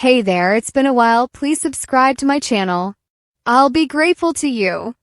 Hey there, it's been a while. Please subscribe to my channel. I'll be grateful to you.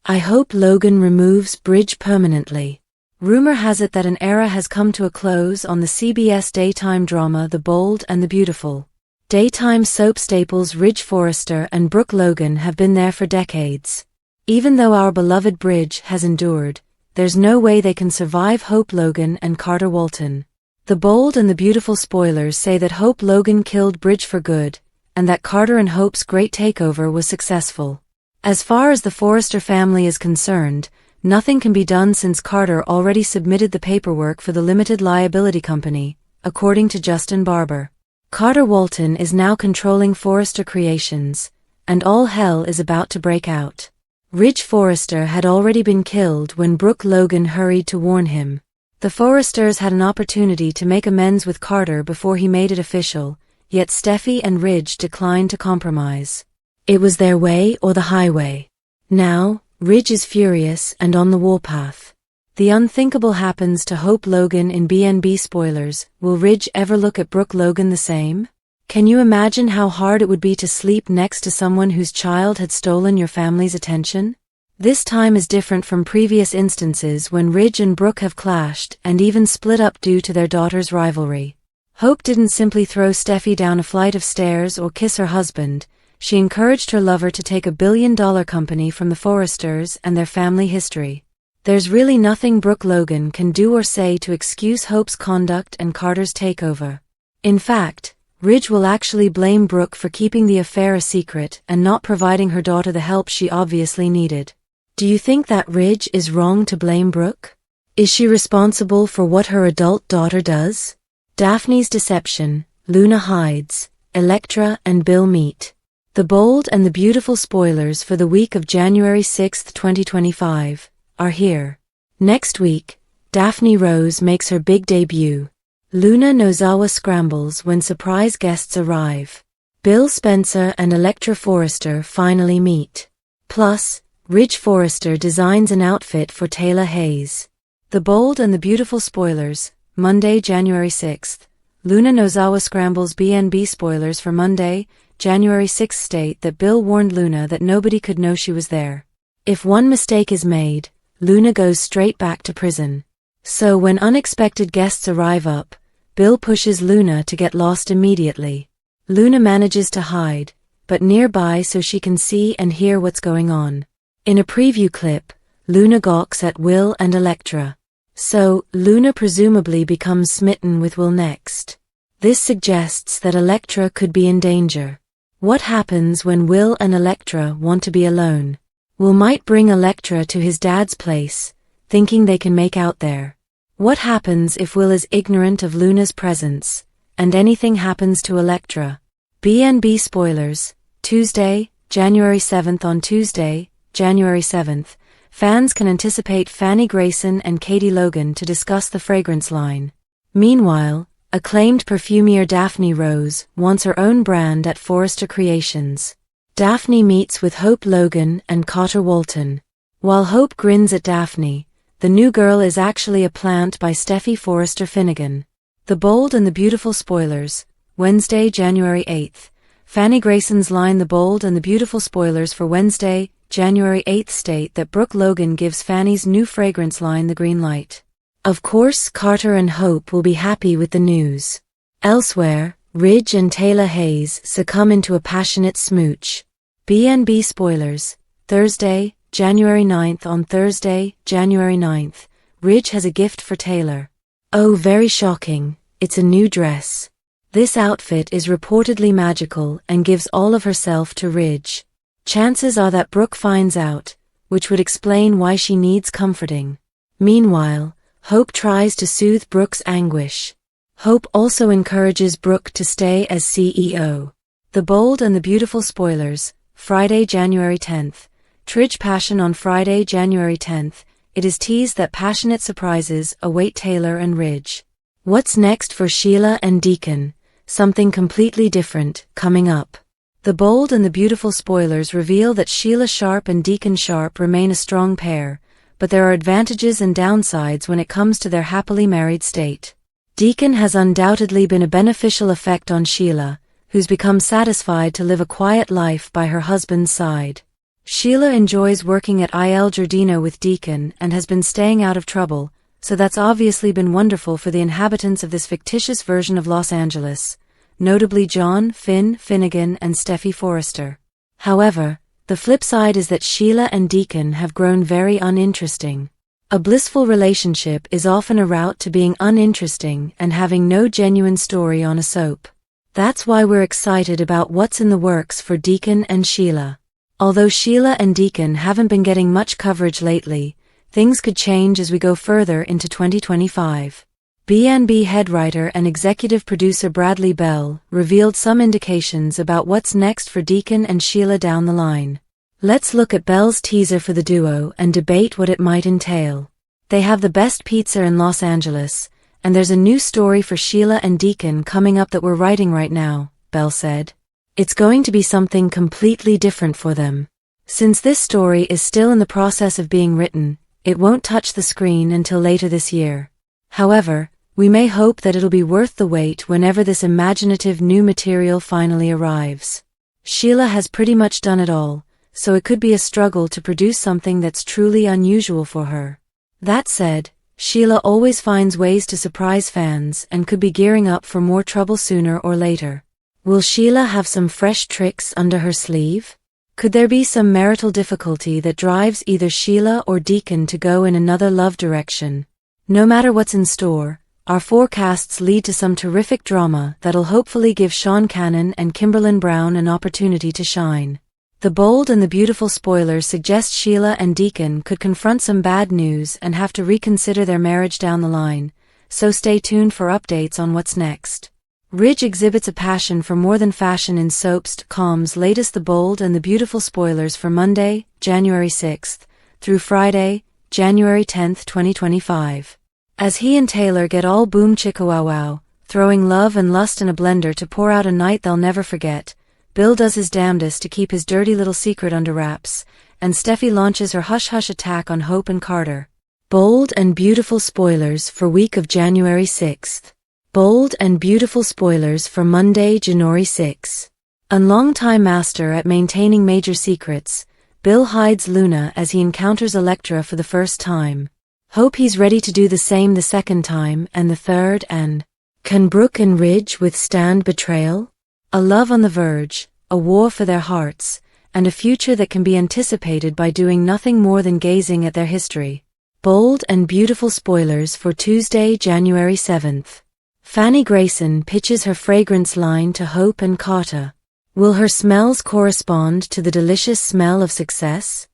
I hope Logan removes Bridge permanently. Rumor has it that an era has come to a close on the CBS daytime drama The Bold and the Beautiful. Daytime soap staples Forrester and Brooke Logan have been there for decades. Even though our beloved Bridge has endured, there's no way they can survive Hope Logan and Carter Walton. The Bold and the Beautiful spoilers say that Hope Logan killed Bridge for good, and that Carter and Hope's great takeover was successful. As far as the Forrester family is concerned, nothing can be done since Carter already submitted the paperwork for the limited liability company, according to Justin Barber. Carter Walton is now controlling Forrester Creations, and all hell is about to break out. Forrester had already been killed when Brooke Logan hurried to warn him. The Forresters had an opportunity to make amends with Carter before he made it official, yet Steffi and Ridge declined to compromise. It was their way or the highway. Now, Ridge is furious and on the warpath. The unthinkable happens to Hope Logan in BNB spoilers. Will Ridge ever look at Brooke Logan the same? Can you imagine how hard it would be to sleep next to someone whose child had stolen your family's attention? This time is different from previous instances when Ridge and Brooke have clashed and even split up due to their daughter's rivalry. Hope didn't simply throw Steffi down a flight of stairs or kiss her husband. She encouraged her lover to take $1 billion company from the Forresters and their family history. There's really nothing Brooke Logan can do or say to excuse Hope's conduct and Carter's takeover. In fact, Ridge will actually blame Brooke for keeping the affair a secret and not providing her daughter the help she obviously needed. Do you think that Ridge is wrong to blame Brooke? Is she responsible for what her adult daughter does? Daphne's deception, Luna hides, Elektra and Bill meet. The Bold and the Beautiful spoilers for the week of January 6, 2025, are here. Next week, Daphne Rose makes her big debut. Luna Nozawa scrambles when surprise guests arrive. Bill Spencer and Elektra Forrester finally meet. Plus, Ridge Forrester designs an outfit for Taylor Hayes. The Bold and the Beautiful spoilers, Monday, January 6th. Luna Nozawa scrambles BNB spoilers for Monday, January 6th state that Bill warned Luna that nobody could know she was there. If one mistake is made, Luna goes straight back to prison. So when unexpected guests arrive up, Bill pushes Luna to get lost immediately. Luna manages to hide, but nearby so she can see and hear what's going on. In a preview clip, Luna gawks at Will and Elektra. So, Luna presumably becomes smitten with Will next. This suggests that Elektra could be in danger. What happens when Will and Elektra want to be alone? Will might bring Elektra to his dad's place, thinking they can make out there. What happens if Will is ignorant of Luna's presence, and anything happens to Elektra? BNB spoilers, Tuesday, January 7th. On Tuesday, January 7th, fans can anticipate Fanny Grayson and Katie Logan to discuss the fragrance line. Meanwhile, acclaimed perfumier Daphne Rose wants her own brand at Forrester Creations. Daphne meets with Hope Logan and Carter Walton. While Hope grins at Daphne, the new girl is actually a plant by Steffi Forrester Finnegan. The Bold and the Beautiful spoilers, Wednesday, January 8th. Fanny Grayson's line. The Bold and the Beautiful spoilers for Wednesday, January 8th state that Brooke Logan gives Fanny's new fragrance line the green light. Of course, Carter and Hope will be happy with the news. Elsewhere, Ridge and Taylor Hayes succumb into a passionate smooch. BNB spoilers, Thursday, January 9th. On Thursday, January 9th, Ridge has a gift for Taylor. Oh, very shocking, it's a new dress. This outfit is reportedly magical and gives all of herself to Ridge. Chances are that Brooke finds out, which would explain why she needs comforting. Meanwhile, Hope tries to soothe Brooke's anguish. Hope also encourages Brooke to stay as CEO. The Bold and the Beautiful spoilers, Friday, January 10th. Tridge passion. On Friday, January 10th, it is teased that passionate surprises await Taylor and Ridge. What's next for Sheila and Deacon? Something completely different, coming up. The Bold and the Beautiful spoilers reveal that Sheila Sharp and Deacon Sharp remain a strong pair, but there are advantages and downsides when it comes to their happily married state. Deacon has undoubtedly been a beneficial effect on Sheila, who's become satisfied to live a quiet life by her husband's side. Sheila enjoys working at Il Giardino with Deacon and has been staying out of trouble, so that's obviously been wonderful for the inhabitants of this fictitious version of Los Angeles, notably John, Finn, Finnegan, and Steffi Forrester. However, the flip side is that Sheila and Deacon have grown very uninteresting. A blissful relationship is often a route to being uninteresting and having no genuine story on a soap. That's why we're excited about what's in the works for Deacon and Sheila. Although Sheila and Deacon haven't been getting much coverage lately, things could change as we go further into 2025. B&B head writer and executive producer Bradley Bell revealed some indications about what's next for Deacon and Sheila down the line. Let's look at Bell's teaser for the duo and debate what it might entail. They have the best pizza in Los Angeles, and there's a new story for Sheila and Deacon coming up that we're writing right now, Bell said. It's going to be something completely different for them. Since this story is still in the process of being written, it won't touch the screen until later this year. However, we may hope that it'll be worth the wait whenever this imaginative new material finally arrives. Sheila has pretty much done it all, so it could be a struggle to produce something that's truly unusual for her. That said, Sheila always finds ways to surprise fans and could be gearing up for more trouble sooner or later. Will Sheila have some fresh tricks under her sleeve? Could there be some marital difficulty that drives either Sheila or Deacon to go in another love direction? No matter what's in store, our forecasts lead to some terrific drama that'll hopefully give Sean Cannon and Kimberlyn Brown an opportunity to shine. The bold and the beautiful spoilers suggest Sheila and Deacon could confront some bad news and have to reconsider their marriage down the line, so stay tuned for updates on what's next. Ridge exhibits a passion for more than fashion in soaps.com's latest The Bold and the Beautiful spoilers for Monday, January 6th, through Friday, January 10th, 2025. As he and Taylor get all boom chicka wow wow, throwing love and lust in a blender to pour out a night they'll never forget, Bill does his damnedest to keep his dirty little secret under wraps, and Steffi launches her hush-hush attack on Hope and Carter. Bold and beautiful spoilers for week of January 6th. Bold and beautiful spoilers for Monday, January 6th. A longtime master at maintaining major secrets, Bill hides Luna as he encounters Elektra for the first time. Hope he's ready to do the same the second time and the third, and can Brooke and Ridge withstand betrayal? A love on the verge, a war for their hearts, and a future that can be anticipated by doing nothing more than gazing at their history. Bold and beautiful spoilers for Tuesday, January 7th. Fanny Grayson pitches her fragrance line to Hope and Carter. Will her smells correspond to the delicious smell of success?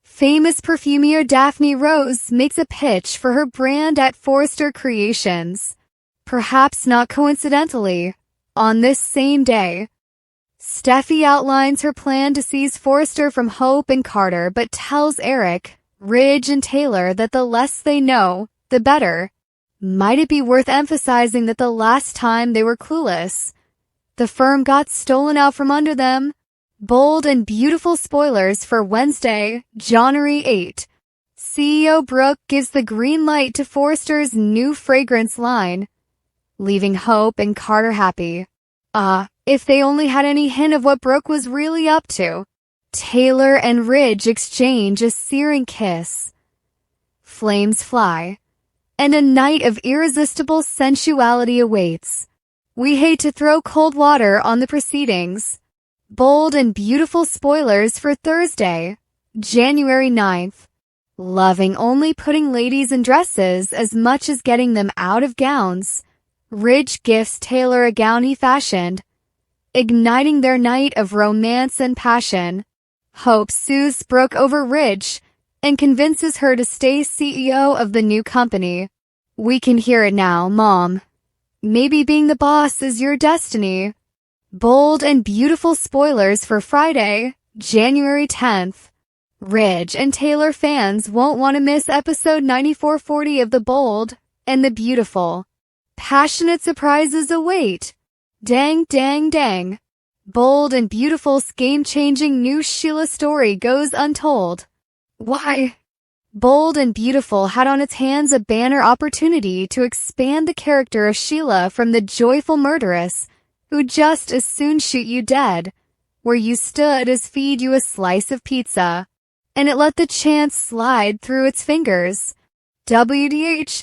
Famous perfumer Daphne Rose makes a pitch for her brand at Forrester Creations. Perhaps not coincidentally, on this same day, Steffi outlines her plan to seize Forrester from Hope and Carter but tells Eric, Ridge, and Taylor that the less they know, the better. Might it be worth emphasizing that the last time they were clueless, the firm got stolen out from under them? Bold and beautiful spoilers for Wednesday, January 8th. CEO Brooke gives the green light to Forrester's new fragrance line, leaving Hope and Carter happy. If they only had any hint of what Brooke was really up to. Taylor and Ridge exchange a searing kiss. Flames fly, and a night of irresistible sensuality awaits. We hate to throw cold water on the proceedings. Bold and beautiful spoilers for Thursday, January 9th. Loving only putting ladies in dresses as much as getting them out of gowns, Ridge gifts Taylor a gown he fashioned, igniting their night of romance and passion. Hope soothes Brooke over Ridge and convinces her to stay CEO of the new company. We can hear it now, Mom. Maybe being the boss is your destiny. Bold and beautiful spoilers for Friday, January 10th. Ridge and Taylor fans won't want to miss episode 9440 of The Bold and the Beautiful. Passionate surprises await. Dang, dang, dang. Bold and Beautiful's game-changing new Sheila story goes untold. Why? Bold and Beautiful had on its hands a banner opportunity to expand the character of Sheila from the joyful murderess who'd just as soon shoot you dead, where you stood as feed you a slice of pizza, and it let the chance slide through its fingers. WDH.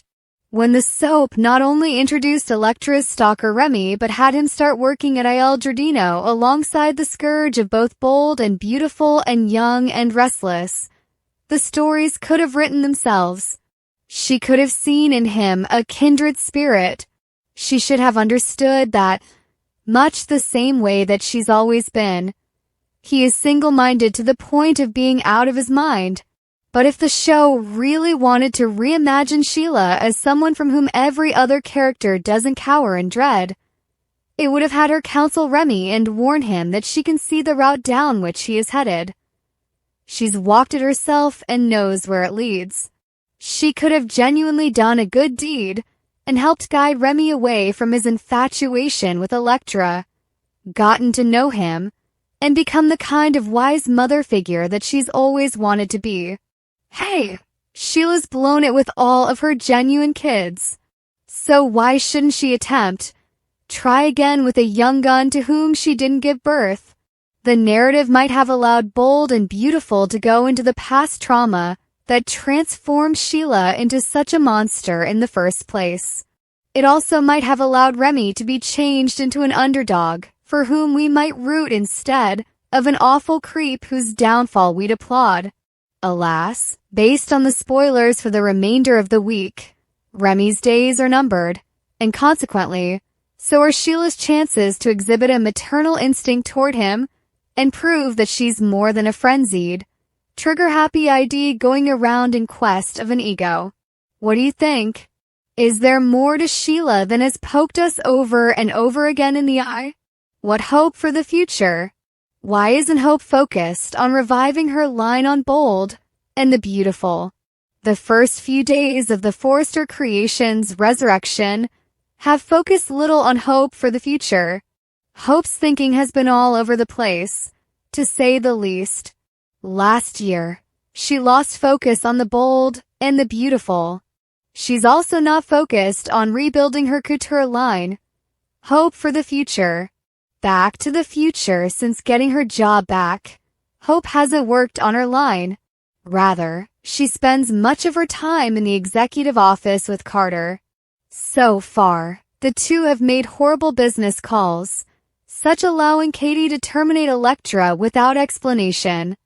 When the soap not only introduced Elektra's stalker Remy but had him start working at Il Giardino alongside the scourge of both bold and beautiful and young and restless, the stories could have written themselves. She could have seen in him a kindred spirit. She should have understood that, much the same way that she's always been, he is single-minded to the point of being out of his mind. But if the show really wanted to reimagine Sheila as someone from whom every other character doesn't cower in dread, it would have had her counsel Remy and warn him that she can see the route down which he is headed. She's walked it herself and knows where it leads. She could have genuinely done a good deed and helped guide Remy away from his infatuation with Elektra, gotten to know him, and become the kind of wise mother figure that she's always wanted to be. Hey, Sheila's blown it with all of her genuine kids. So why shouldn't she attempt? Try again with a young gun to whom she didn't give birth. The narrative might have allowed Bold and Beautiful to go into the past trauma that transformed Sheila into such a monster in the first place. It also might have allowed Remy to be changed into an underdog, for whom we might root instead of an awful creep whose downfall we'd applaud. Alas, based on the spoilers for the remainder of the week, Remy's days are numbered, and consequently, so are Sheila's chances to exhibit a maternal instinct toward him and prove that she's more than a frenzied, trigger-happy ID going around in quest of an ego. What do you think? Is there more to Sheila than has poked us over and over again in the eye? What hope for the future? Why isn't Hope focused on reviving her line on Bold and the Beautiful? The first few days of the Forrester Creations resurrection have focused little on hope for the future. Hope's thinking has been all over the place, to say the least. Last year, she lost focus on the Bold and the Beautiful. She's also not focused on rebuilding her couture line. Hope for the future. Back to the future since getting her job back. Hope hasn't worked on her line. Rather, she spends much of her time in the executive office with Carter. So far, the two have made horrible business calls, such allowing Katie to terminate Elektra without explanation.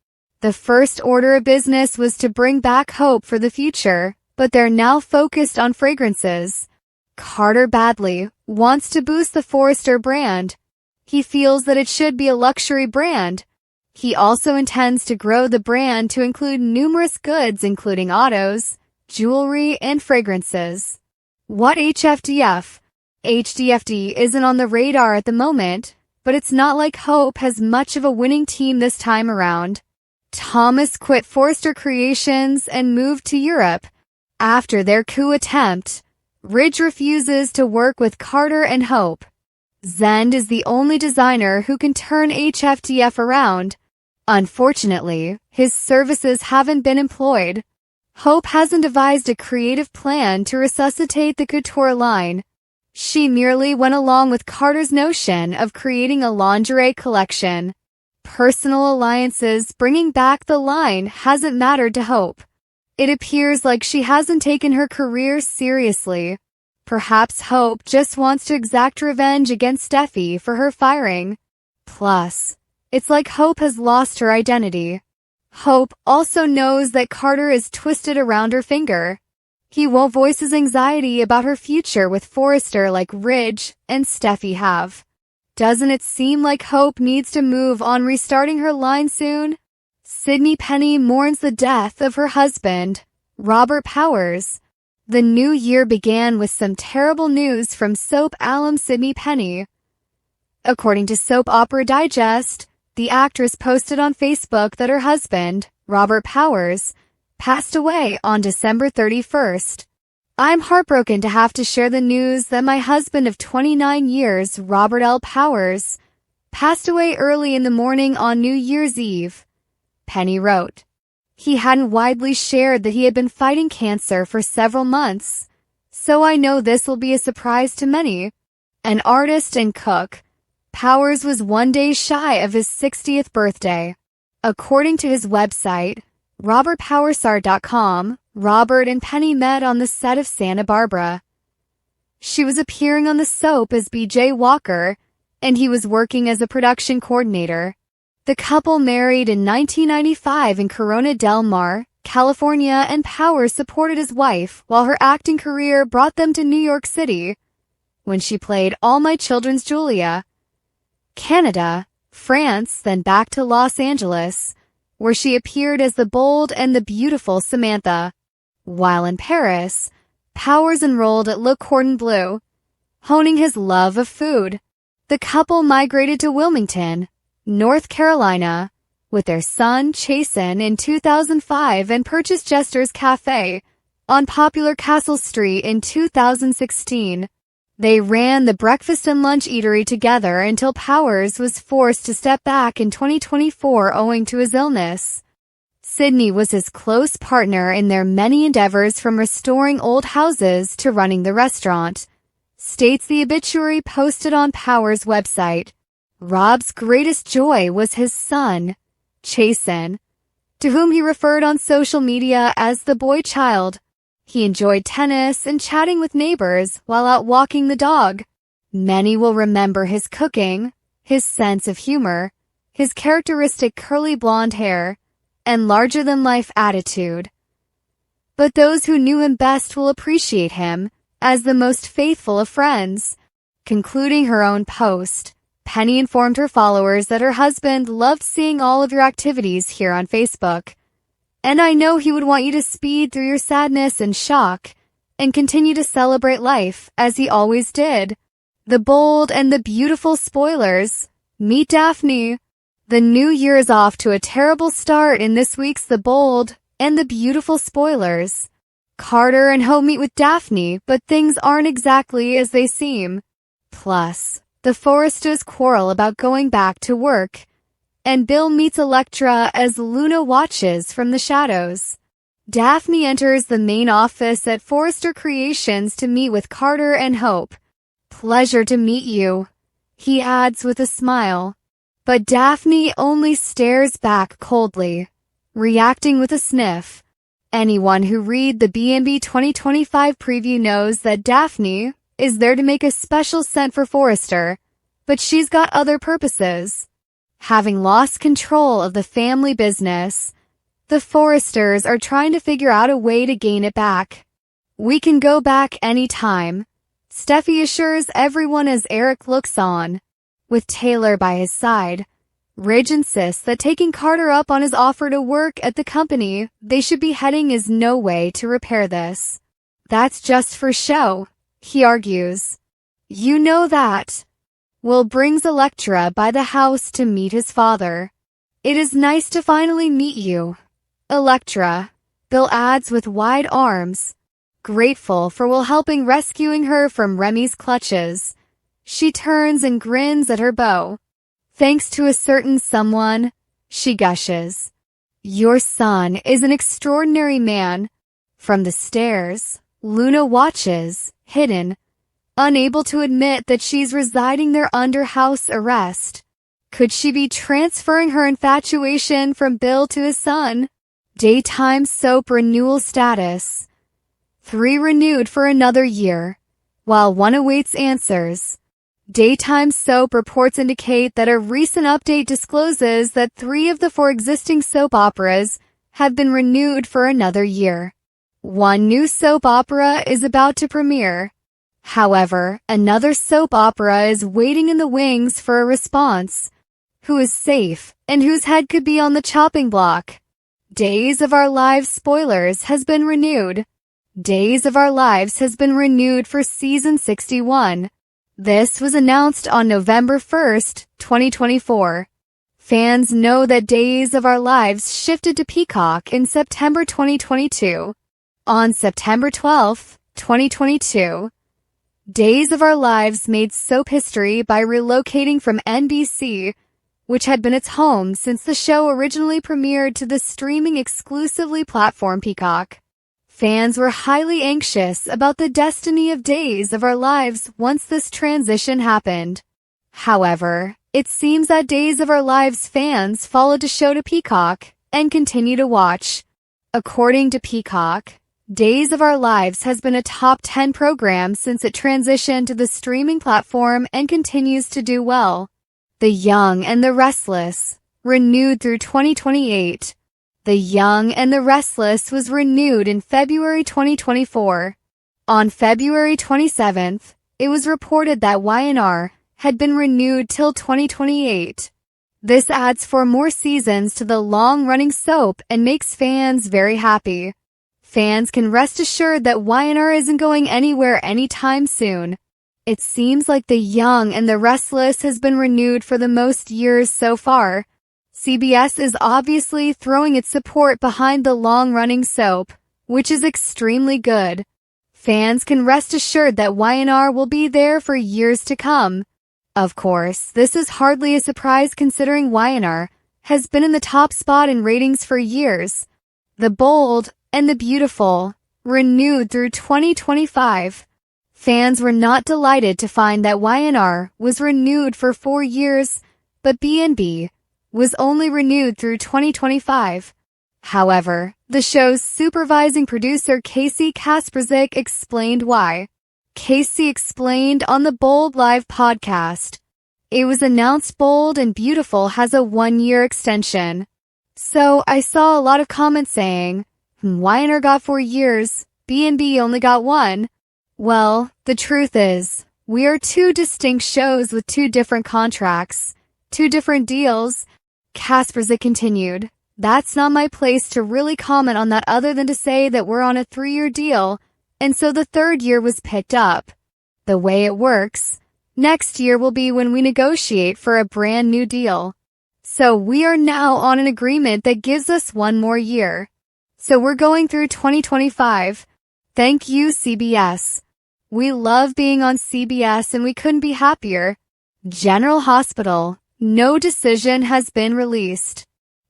The first order of business was to bring back hope for the future, but they're now focused on fragrances. Carter badly wants to boost the Forrester brand. He feels that it should be a luxury brand. He also intends to grow the brand to include numerous goods including autos, jewelry, and fragrances. What HFDF? HDFD isn't on the radar at the moment, but it's not like Hope has much of a winning team this time around. Thomas quit Forrester Creations and moved to Europe. After their coup attempt, Ridge refuses to work with Carter and Hope. Zend is the only designer who can turn HFDF around. Unfortunately, his services haven't been employed. Hope hasn't devised a creative plan to resuscitate the couture line. She merely went along with Carter's notion of creating a lingerie collection. Personal alliances bringing back the line hasn't mattered to Hope. It appears like she hasn't taken her career seriously. Perhaps Hope just wants to exact revenge against Steffi for her firing. Plus, it's like Hope has lost her identity. Hope also knows that Carter is twisted around her finger. He won't voice his anxiety about her future with Forrester like Ridge and Steffi have. Doesn't it seem like Hope needs to move on restarting her line soon? Sydney Penny mourns the death of her husband, Robert Powers. The new year began with some terrible news from soap alum Sydney Penny. According to Soap Opera Digest, the actress posted on Facebook that her husband, Robert Powers, passed away on December 31st. I'm heartbroken to have to share the news that my husband of 29 years, Robert L. Powers, passed away early in the morning on New Year's Eve, Penny wrote. He hadn't widely shared that he had been fighting cancer for several months, so I know this will be a surprise to many. An artist and cook, Powers was 1 day shy of his 60th birthday. According to his website, robertpowersart.com, Robert and Penny met on the set of Santa Barbara. She was appearing on the soap as BJ Walker, and he was working as a production coordinator. The couple married in 1995 in Corona del Mar, California, and Powers supported his wife while her acting career brought them to New York City, when she played All My Children's Julia, Canada, France, then back to Los Angeles, where she appeared as the bold and the beautiful Samantha. While in Paris, Powers enrolled at Le Cordon Bleu, honing his love of food. The couple migrated to Wilmington, North Carolina, with their son Chasen in 2005 and purchased Jester's Cafe on popular Castle Street in 2016. They ran the breakfast and lunch eatery together until Powers was forced to step back in 2024 owing to his illness. Sydney was his close partner in their many endeavors, from restoring old houses to running the restaurant, states the obituary posted on Powers' website. Rob's greatest joy was his son, Chasen, to whom he referred on social media as the boy child. He enjoyed tennis and chatting with neighbors while out walking the dog. Many will remember his cooking, his sense of humor, his characteristic curly blonde hair, and larger-than-life attitude. But those who knew him best will appreciate him as the most faithful of friends. Concluding her own post, Penny informed her followers that her husband loved seeing all of your activities here on Facebook. And I know he would want you to speed through your sadness and shock and continue to celebrate life as he always did. The bold and the beautiful spoilers. Meet Daphne. The new year is off to a terrible start in this week's The Bold and the Beautiful spoilers. Carter and Hope meet with Daphne, but things aren't exactly as they seem. Plus, the Forresters quarrel about going back to work, and Bill meets Elektra as Luna watches from the shadows. Daphne enters the main office at Forrester Creations to meet with Carter and Hope. Pleasure to meet you, he adds with a smile. But Daphne only stares back coldly, reacting with a sniff. Anyone who read the B&B 2025 preview knows that Daphne is there to make a special scent for Forrester, but she's got other purposes. Having lost control of the family business, the Forresters are trying to figure out a way to gain it back. We can go back anytime, Steffi assures everyone as Eric looks on. With Taylor by his side, Ridge insists that taking Carter up on his offer to work at the company they should be heading is no way to repair this. That's just for show, he argues. You know that. Will brings Elektra by the house to meet his father. It is nice to finally meet you, Elektra, Bill adds with wide arms, grateful for Will helping rescuing her from Remy's clutches. She turns and grins at her beau. Thanks to a certain someone, she gushes. Your son is an extraordinary man. From the stairs, Luna watches, hidden, unable to admit that she's residing there under house arrest. Could she be transferring her infatuation from Bill to his son? Daytime soap renewal status. 3 renewed for another year, while 1 awaits answers. Daytime soap reports indicate that a recent update discloses that 3 of the 4 existing soap operas have been renewed for another year. 1 new soap opera is about to premiere. However, another soap opera is waiting in the wings for a response. Who is safe and whose head could be on the chopping block? Days of Our Lives spoilers has been renewed. Days of Our Lives has been renewed for season 61. This was announced on November 1st, 2024. Fans know that Days of Our Lives shifted to Peacock in September 2022. On September 12th, 2022, Days of Our Lives made soap history by relocating from NBC, which had been its home since the show originally premiered, to the streaming exclusively platform Peacock. Fans were highly anxious about the destiny of Days of Our Lives once this transition happened. However, it seems that Days of Our Lives fans followed the show to Peacock and continue to watch. According to Peacock, Days of Our Lives has been a top 10 program since it transitioned to the streaming platform and continues to do well. The Young and the Restless, renewed through 2028. The Young and the Restless was renewed in February 2024. On February 27th, it was reported that YNR had been renewed till 2028. This adds 4 more seasons to the long-running soap and makes fans very happy. Fans can rest assured that YNR isn't going anywhere anytime soon. It seems like The Young and the Restless has been renewed for the most years so far. CBS is obviously throwing its support behind the long-running soap, which is extremely good. Fans can rest assured that YNR will be there for years to come. Of course, this is hardly a surprise considering YNR has been in the top spot in ratings for years. The Bold and the Beautiful, renewed through 2025. Fans were not delighted to find that YNR was renewed for 4 years, but B&B was only renewed through 2025. However, the show's supervising producer Casey Kasperzik explained why. Casey explained on the Bold Live podcast. It was announced Bold and Beautiful has a 1-year extension. So I saw a lot of comments saying, YNR got 4 years, B&B only got 1. Well, the truth is, we are 2 distinct shows with 2 different contracts, 2 different deals. Kasperzik continued, that's not my place to really comment on that other than to say that we're on a 3-year deal, and so the 3rd year was picked up. The way it works, next year will be when we negotiate for a brand new deal. So we are now on an agreement that gives us 1 more year. So we're going through 2025. Thank you, CBS. We love being on CBS and we couldn't be happier. General Hospital, no decision has been released.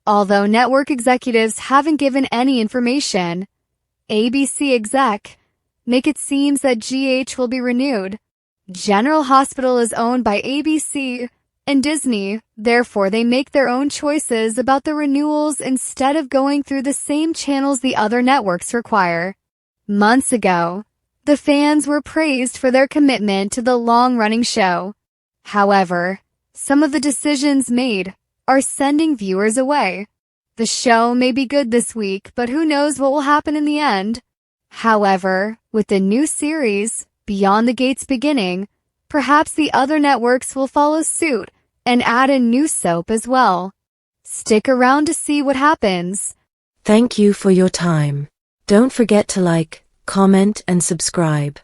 Although network executives haven't given any information, ABC exec make it seems that GH will be renewed. General Hospital is owned by ABC and Disney, therefore they make their own choices about the renewals instead of going through the same channels the other networks require. Months ago, the fans were praised for their commitment to the long-running show. However, some of the decisions made are sending viewers away. The show may be good this week, but who knows what will happen in the end. However, with the new series, Beyond the Gates beginning, perhaps the other networks will follow suit and add a new soap as well. Stick around to see what happens. Thank you for your time. Don't forget to like, comment, and subscribe.